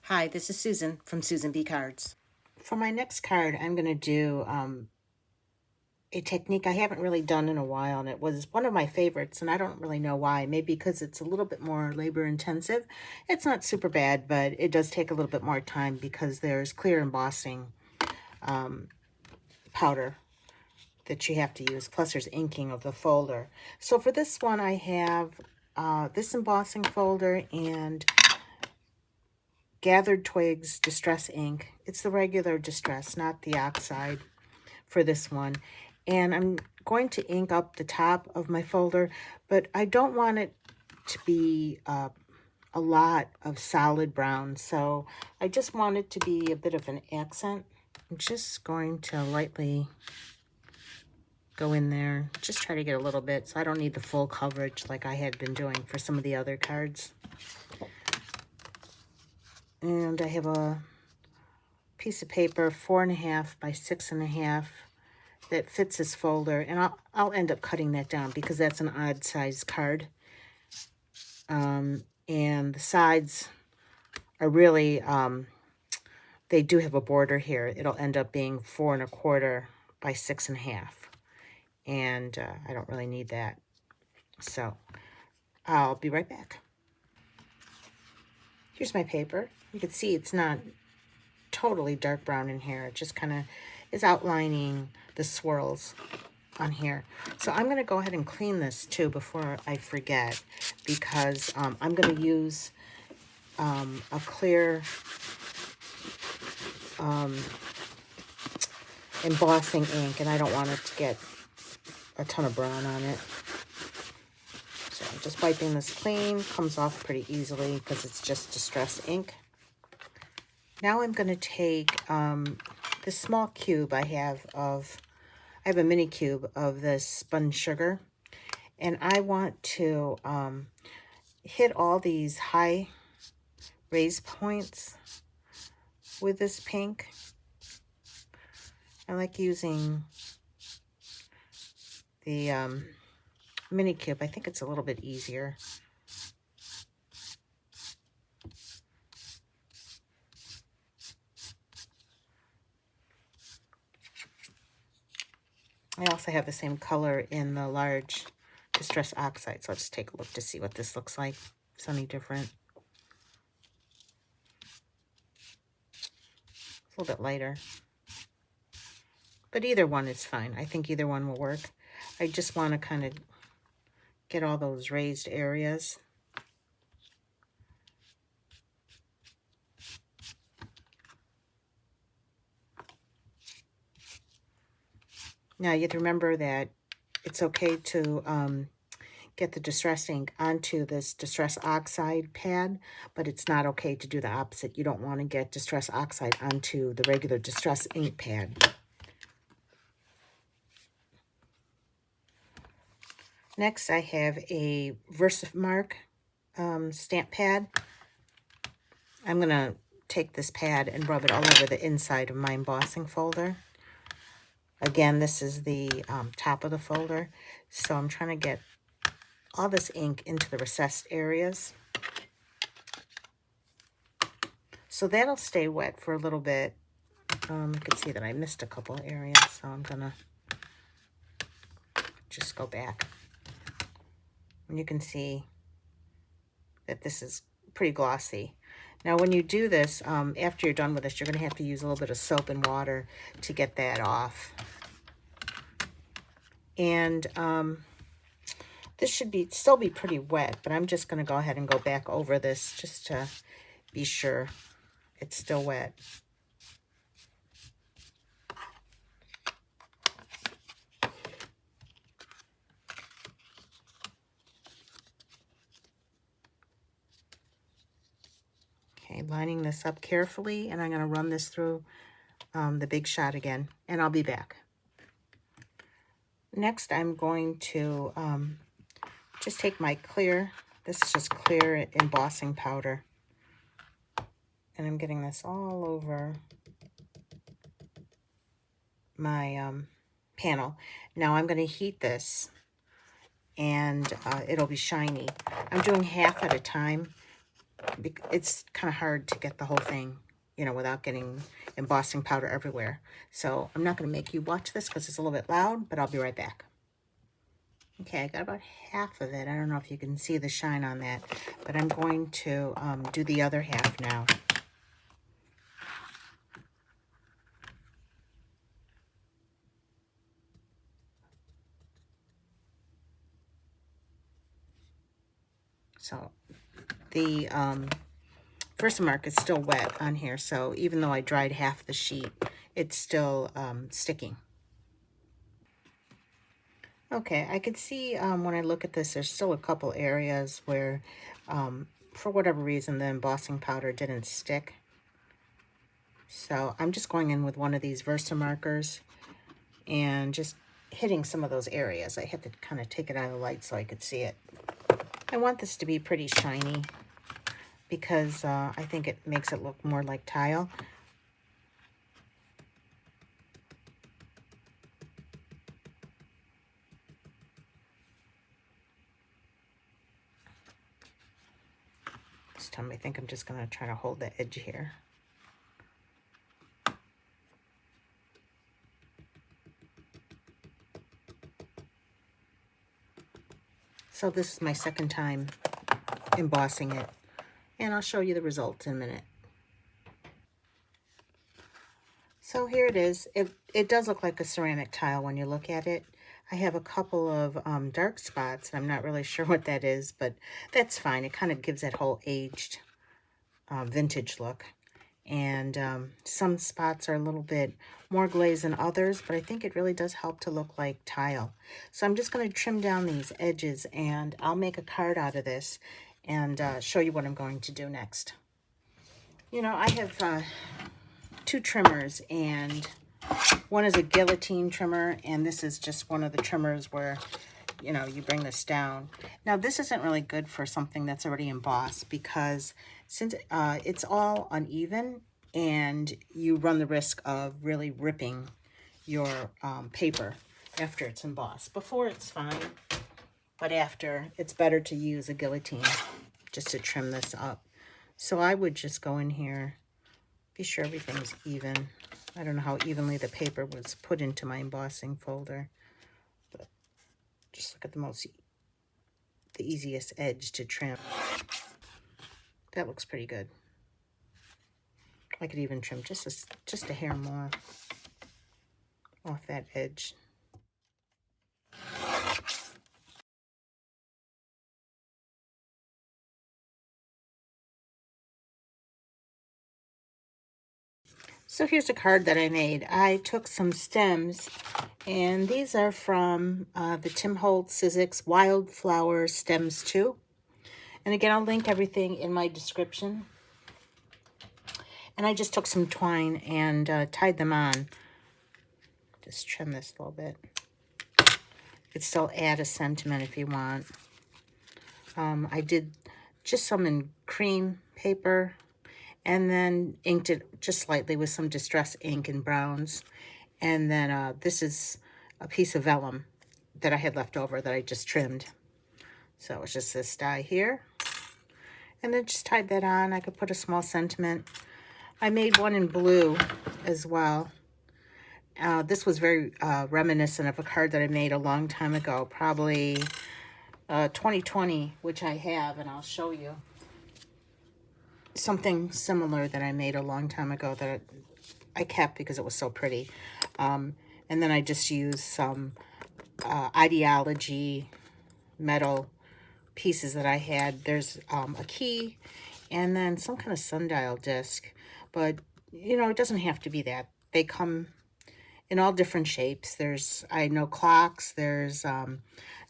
Hi, this is Susan from Susan B. Cards. For my next card, I'm going to do a technique I haven't really done in a while, and it was one of my favorites, and I don't really know why. Maybe because it's a little bit more labor intensive. It's not super bad, but it does take a little bit more time because there's clear embossing powder that you have to use, plus there's inking of the folder. So for this one, I have this embossing folder and Gathered Twigs Distress ink. It's the regular Distress, not the oxide for this one. And I'm going to ink up the top of my folder, but I don't want it to be a lot of solid brown, so I just want it to be a bit of an accent. I'm just going to lightly go in there, just try to get a little bit, so I don't need the full coverage like I had been doing for some of the other cards. And I have a piece of paper, 4.5 by 6.5, that fits this folder, and I'll end up cutting that down because that's an odd size card. And the sides are really, they do have a border here. It'll end up being 4.25 by 6.5, and I don't really need that. So I'll be right back. Here's my paper. You can see it's not totally dark brown in here. It just kind of is outlining the swirls on here. So I'm going to go ahead and clean this too before I forget, because I'm going to use a clear embossing ink, and I don't want it to get a ton of brown on it. So I'm just wiping this clean. Comes off pretty easily because it's just Distress ink. Now I'm going to take this small cube I have a mini cube of this spun sugar, and I want to hit all these high raise points with this pink. I like using the mini cube. I think it's a little bit easier. I also have the same color in the large Distress Oxide, so I'll just take a look to see what this looks like. If it's any different. It's a little bit lighter. But either one is fine. I think either one will work. I just want to kind of get all those raised areas. Now, you have to remember that it's okay to get the Distress ink onto this Distress Oxide pad, but it's not okay to do the opposite. You don't want to get Distress Oxide onto the regular Distress ink pad. Next, I have a Versamark stamp pad. I'm going to take this pad and rub it all over the inside of my embossing folder. Again, this is the top of the folder, so I'm trying to get all this ink into the recessed areas. So that'll stay wet for a little bit. You can see that I missed a couple areas, so I'm going to just go back. And you can see that this is pretty glossy. Now, when you do this, after you're done with this, you're going to have to use a little bit of soap and water to get that off. And this should still be pretty wet, but I'm just going to go ahead and go back over this just to be sure it's still wet. Okay, lining this up carefully, and I'm going to run this through the Big Shot again, and I'll be back. Next, I'm going to just take my clear, this is just clear embossing powder, and I'm getting this all over my panel. Now I'm going to heat this, and it'll be shiny. I'm doing half at a time it's kind of hard to get the whole thing, you know, without getting embossing powder everywhere. So I'm not going to make you watch this because it's a little bit loud, but I'll be right back. Okay, I got about half of it. I don't know if you can see the shine on that, but I'm going to do the other half now. So the Versamark is still wet on here, so even though I dried half the sheet, it's still sticking. Okay, I could see when I look at this, there's still a couple areas where, for whatever reason, the embossing powder didn't stick. So I'm just going in with one of these Versamarkers and just hitting some of those areas. I had to kind of take it out of the light so I could see it. I want this to be pretty shiny because I think it makes it look more like tile. This time I think I'm just going to try to hold the edge here. So this is my second time embossing it, and I'll show you the results in a minute. So here it is. It does look like a ceramic tile when you look at it. I have a couple of dark spots. I'm not really sure what that is, but that's fine. It kind of gives that whole aged vintage look. And some spots are a little bit more glazed than others, but I think it really does help to look like tile. So I'm just going to trim down these edges, and I'll make a card out of this and show you what I'm going to do next. You know, I have two trimmers, and one is a Guillotine trimmer, and this is just one of the trimmers where, you know, you bring this down. Now, this isn't really good for something that's already embossed because since it's all uneven, and you run the risk of really ripping your paper after it's embossed. Before, it's fine, but after, it's better to use a guillotine just to trim this up. So I would just go in here, be sure everything's even. I don't know how evenly the paper was put into my embossing folder, but just look at the easiest edge to trim. That looks pretty good. I could even trim just a hair more off that edge. So here's a card that I made. I took some stems, and these are from the Holtz Sizzix Wildflowers Stems 2. And again, I'll link everything in my description. And I just took some twine and tied them on. Just trim this a little bit. You could still add a sentiment if you want. I did just some in cream paper, and then inked it just slightly with some distress ink and browns. And then this is a piece of vellum that I had left over that I just trimmed. So it's just this die here. And then just tied that on. I could put a small sentiment. I made one in blue as well. This was very reminiscent of a card that I made a long time ago, probably 2020, which I have, and I'll show you. Something similar that I made a long time ago that I kept because it was so pretty. And then I just used some ideology metal pieces that I had. There's a key and then some kind of sundial disc. But, you know, it doesn't have to be that. They come in all different shapes. There's, I know, clocks. There's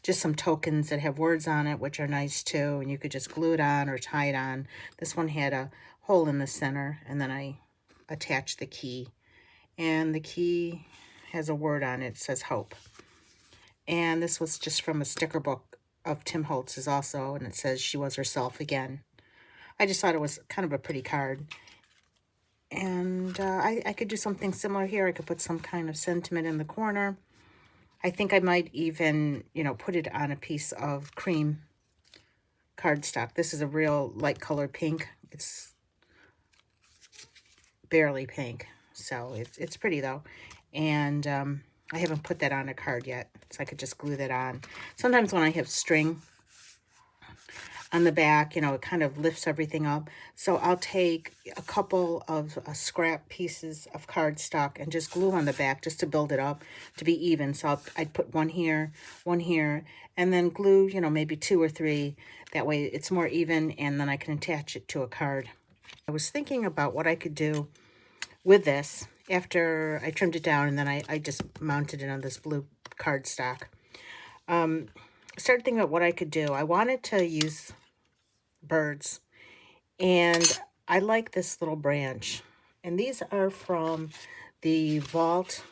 just some tokens that have words on it, which are nice too. And you could just glue it on or tie it on. This one had a hole in the center, and then I attached the key. And the key has a word on it. It says hope. And this was just from a sticker book of Tim Holtz's also, and it says she was herself again. I just thought it was kind of a pretty card. And I could do something similar here. I could put some kind of sentiment in the corner. I think I might even, you know, put it on a piece of cream cardstock. This is a real light colored pink. It's barely pink, so it's pretty though. And I haven't put that on a card yet, so I could just glue that on. Sometimes when I have string on the back, you know, it kind of lifts everything up. So I'll take a couple of scrap pieces of cardstock and just glue on the back just to build it up to be even. So I'd put one here, and then glue, you know, maybe 2 or 3. That way it's more even, and then I can attach it to a card. I was thinking about what I could do with this after I trimmed it down, and then I just mounted it on this blue cardstock. I started thinking about what I could do. I wanted to use birds, and I like this little branch. And these are from the Vault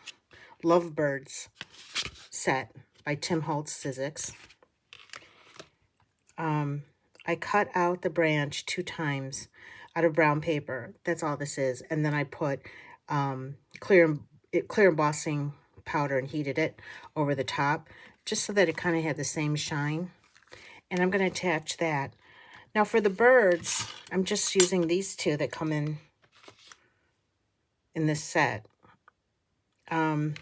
Lovebirds set by Holtz Sizzix. I cut out the branch 2 times out of brown paper. That's all this is. And then I put clear embossing powder and heated it over the top, just so that it kind of had the same shine. And I'm going to attach that. Now for the birds, I'm just using these 2 that come in this set. I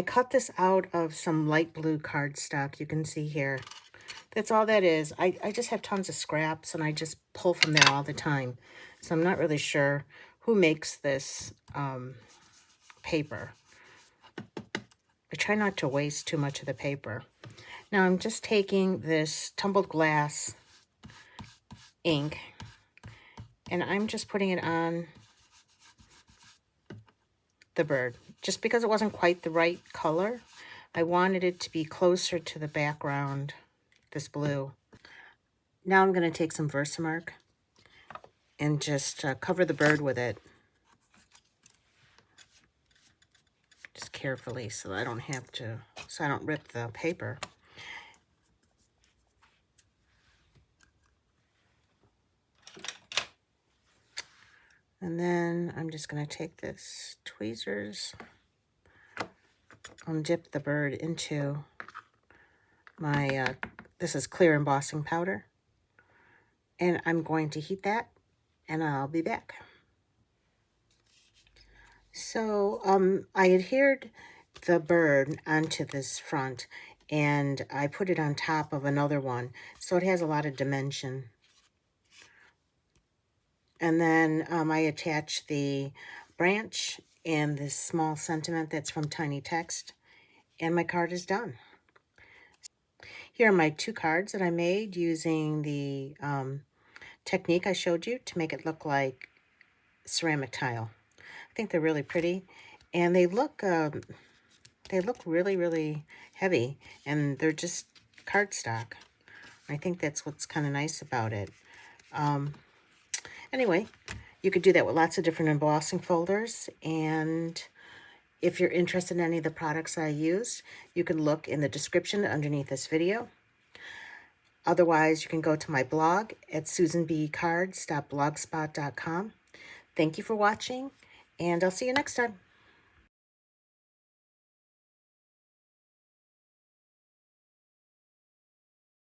cut this out of some light blue cardstock. You can see here. That's all that is. I just have tons of scraps, and I just pull from there all the time. So I'm not really sure who makes this paper. I try not to waste too much of the paper. Now I'm just taking this tumbled glass ink, and I'm just putting it on the bird. Just because it wasn't quite the right color, I wanted it to be closer to the background, this blue. Now I'm going to take some Versamark and just cover the bird with it. Just carefully, so I don't have to, so I don't rip the paper. And then I'm just going to take this tweezers and dip the bird into my, this is clear embossing powder. And I'm going to heat that, and I'll be back. So I adhered the bird onto this front, and I put it on top of another one, so it has a lot of dimension. And then I attach the branch and this small sentiment that's from Tiny Text, and my card is done. Here are my 2 cards that I made using the technique I showed you to make it look like ceramic tile. I think they're really pretty, and they look really, really heavy, and they're just cardstock. I think that's what's kind of nice about it. Anyway, you could do that with lots of different embossing folders, and if you're interested in any of the products I used, you can look in the description underneath this video. Otherwise, you can go to my blog at susanbcards.blogspot.com. Thank you for watching, and I'll see you next time.